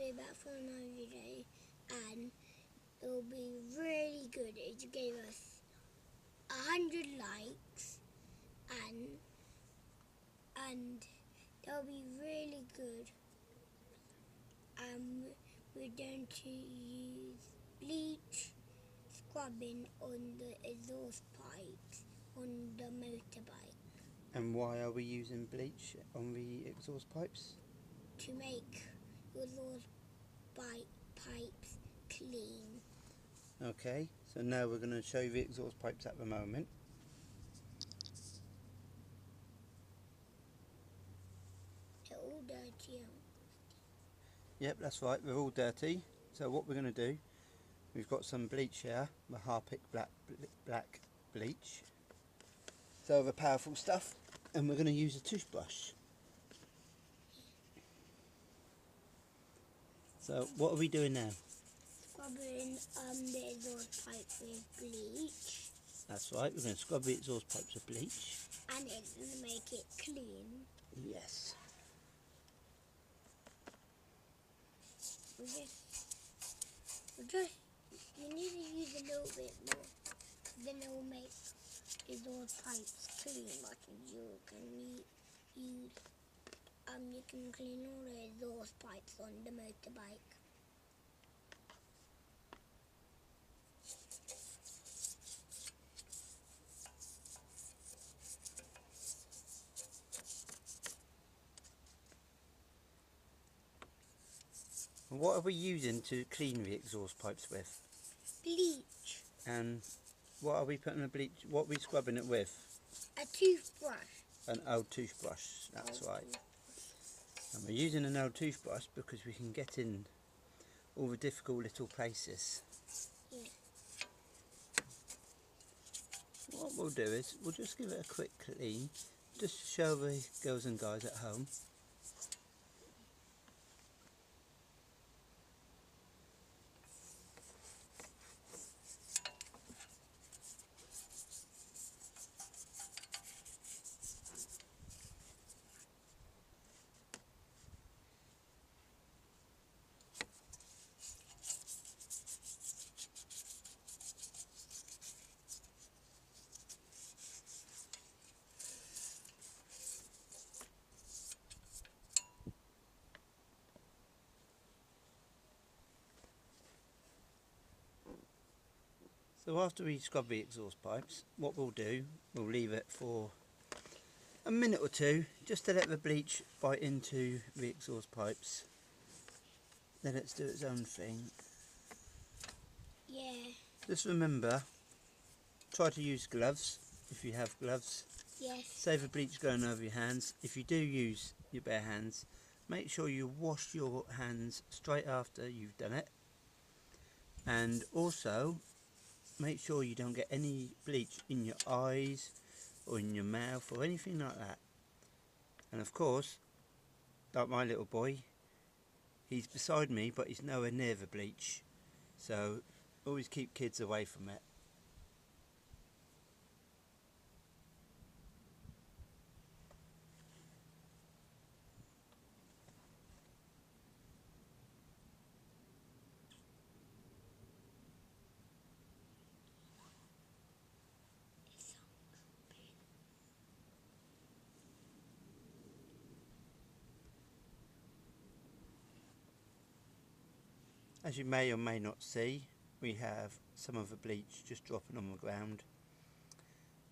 do that for another video, and it will be really good if you gave us 100 likes, and that'll be really good. We're going to use bleach scrubbing on the exhaust pipes on the motorbike. And why are we using bleach on the exhaust pipes? To make your exhaust pipes clean. Okay, so now we're going to show you the exhaust pipes at the moment. They're all dirty. Yep, that's right, they're all dirty. So what we're going to do, we've got some bleach here, the Harpic black bleach. So the powerful stuff, and we're going to use a toothbrush. So what are we doing now? Scrubbing the exhaust pipe with bleach. That's right, we're going to scrub the exhaust pipes with bleach. And it's going to make it clean. Yes. You need to use a little bit more, then it will make exhaust pipes clean. But you can clean all the exhaust pipes on the motorbike. And what are we using to clean the exhaust pipes with? Bleach. And what are we putting the bleach, what are we scrubbing it with? A toothbrush. An old toothbrush, that's right. And we're using an old toothbrush because we can get in all the difficult little places. Yeah. What we'll do is, we'll just give it a quick clean, just to show the girls and guys at home. So after we scrub the exhaust pipes, what we'll do, we'll leave it for a minute or two, just to let the bleach bite into the exhaust pipes. Let it do its own thing. Yeah. Just remember, try to use gloves if you have gloves. Yes. Save the bleach going over your hands. If you do use your bare hands, make sure you wash your hands straight after you've done it. And also, make sure you don't get any bleach in your eyes or in your mouth or anything like that. And of course, like my little boy, he's beside me but he's nowhere near the bleach, so always keep kids away from it. As you may or may not see, we have some of the bleach just dropping on the ground.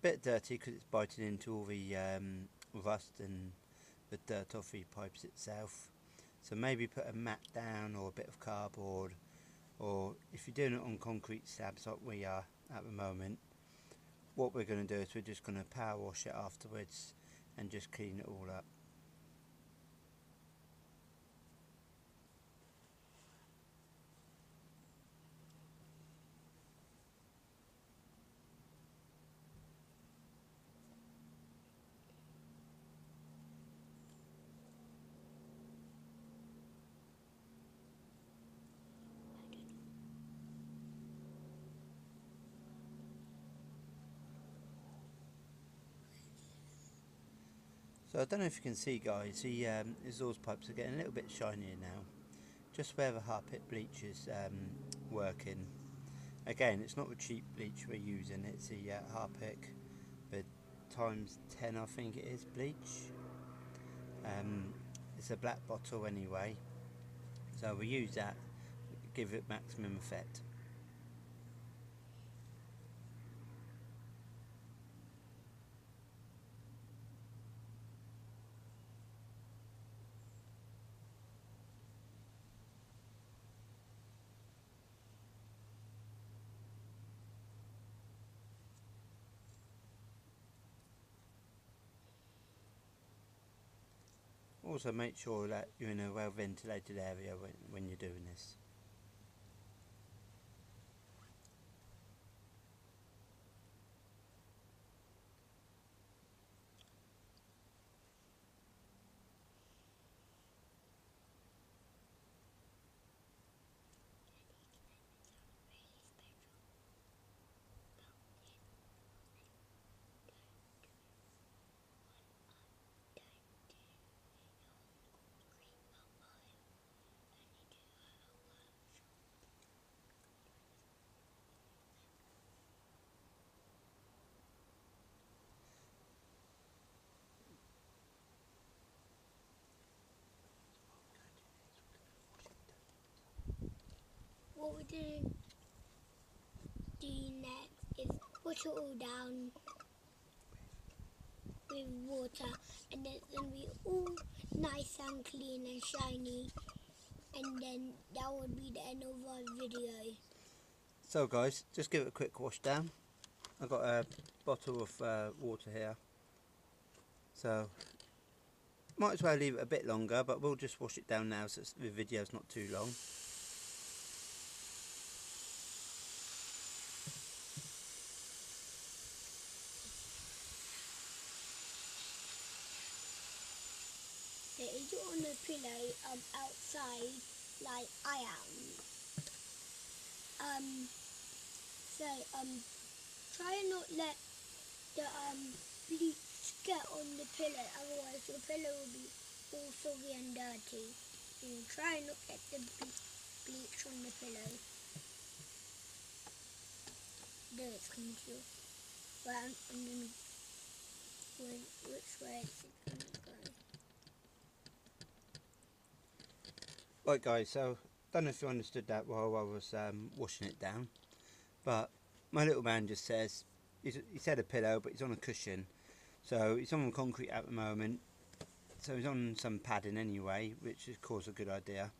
Bit dirty because it's biting into all the rust and the dirt off the pipes itself. So maybe put a mat down or a bit of cardboard, or if you're doing it on concrete slabs like we are at the moment, what we're going to do is we're just going to power wash it afterwards and just clean it all up. So I don't know if you can see, guys, the exhaust pipes are getting a little bit shinier now, just where the Harpic bleach is working. Again, it's not a cheap bleach we're using, it's the Harpic, the times 10 I think it is bleach. It's a black bottle anyway, so we use that, give it maximum effect. Also make sure that you're in a well ventilated area when you're doing this. What we're going to do next is wash it all down with water, and then it's going to be all nice and clean and shiny, and then that would be the end of our video. So guys, just give it a quick wash down. I've got a bottle of water here, so might as well leave it a bit longer, but we'll just wash it down now so the video's not too long. So if you're on the pillow outside like I am, try and not let the bleach get on the pillow, otherwise your pillow will be all soggy and dirty. So try and not get the bleach on the pillow. There it's coming to you. Well, I'm going to which way is it going to go? Right guys, so don't know if you understood that while I was washing it down, but my little man just says, he said a pillow, but he's on a cushion. So he's on concrete at the moment, so he's on some padding anyway, which is of course a good idea.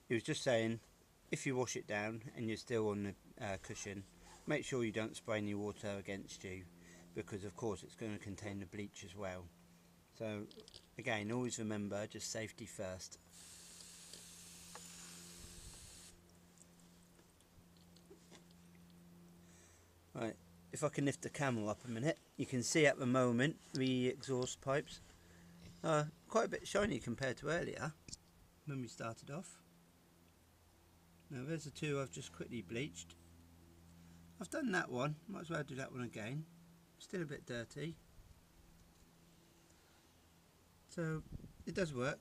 He was just saying, if you wash it down and you're still on the cushion, make sure you don't spray any water against you, because of course it's going to contain the bleach as well. So again, always remember, just safety first. Right, if I can lift the camera up a minute, you can see at the moment the exhaust pipes are quite a bit shiny compared to earlier when we started off. Now there's the two I've just quickly bleached. I've done that one, might as well do that one again. Still a bit dirty. So it does work,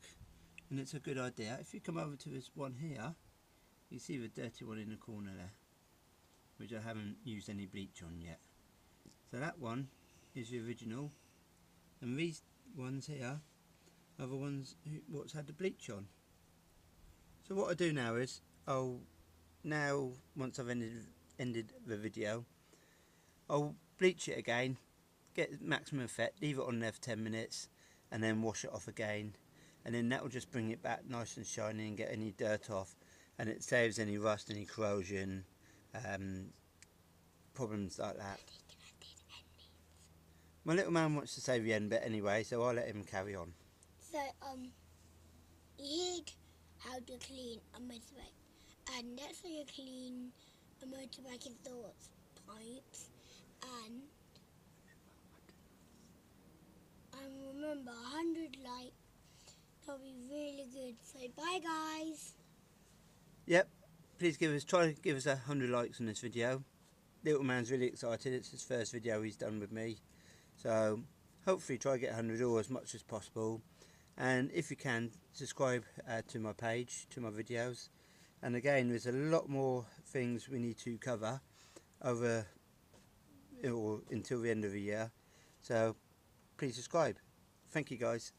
and it's a good idea. If you come over to this one here, you see the dirty one in the corner there, which I haven't used any bleach on yet. So that one is the original, and these ones here are the ones what's had the bleach on. So what I do now is, once I've ended the video, I'll bleach it again, get maximum effect, leave it on there for 10 minutes, and then wash it off again, and then that will just bring it back nice and shiny and get any dirt off, and it saves any rust, any corrosion, problems like that. My little man wants to say the end bit anyway, so I'll let him carry on. So here's how to clean a motorbike, and that's how you clean a motorbike exhaust pipes, and remember 100 likes, that'll be really good. So bye guys. Yep, please try to give us 100 likes on this video. Little man's really excited, it's his first video he's done with me, so hopefully try to get 100 or as much as possible, and if you can, subscribe to my page, to my videos. And again, there's a lot more things we need to cover over or until the end of the year, so please subscribe. Thank you guys.